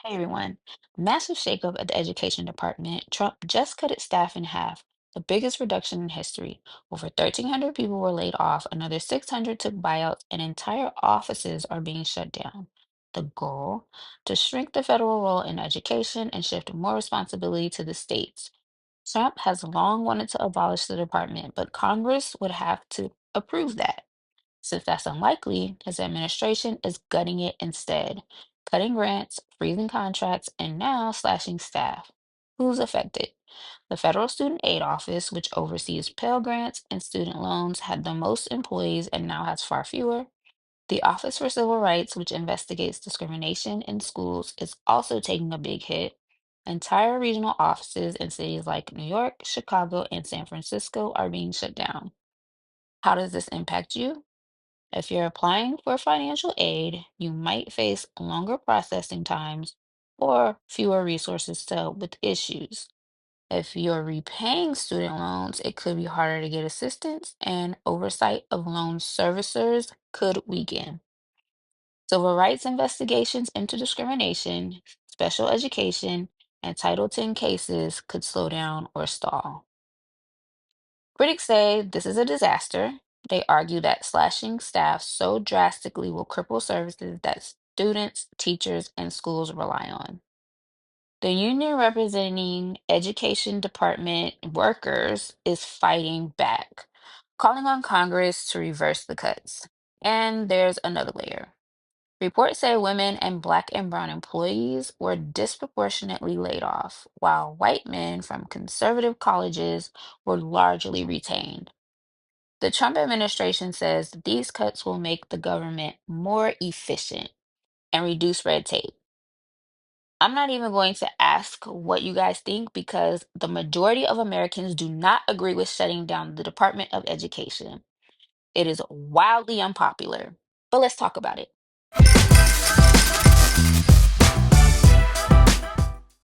Hey everyone. Massive shakeup at the education department. Trump just cut its staff in half, the biggest reduction in history. Over 1,300 people were laid off, another 600 took buyouts, and entire offices are being shut down. The goal? To shrink the federal role in education and shift more responsibility to the states. Trump has long wanted to abolish the department, but Congress would have to approve that. Since that's unlikely, his administration is gutting it instead, cutting grants, freezing contracts, and now slashing staff. Who's affected? The Federal Student Aid Office, which oversees Pell Grants and student loans, had the most employees and now has far fewer. The Office for Civil Rights, which investigates discrimination in schools, is also taking a big hit. Entire regional offices in cities like New York, Chicago, and San Francisco are being shut down. How does this impact you? If you're applying for financial aid, you might face longer processing times or fewer resources to help with issues. If you're repaying student loans, it could be harder to get assistance, and oversight of loan servicers could weaken. Civil rights investigations into discrimination, special education, and Title X cases could slow down or stall. Critics say this is a disaster. They argue that slashing staff so drastically will cripple services that students, teachers, and schools rely on. The union representing education department workers is fighting back, calling on Congress to reverse the cuts. And there's another layer. Reports say women and Black and Brown employees were disproportionately laid off, while white men from conservative colleges were largely retained. The Trump administration says these cuts will make the government more efficient and reduce red tape. I'm not even going to ask what you guys think because the majority of Americans do not agree with shutting down the Department of Education. It is wildly unpopular, but let's talk about it.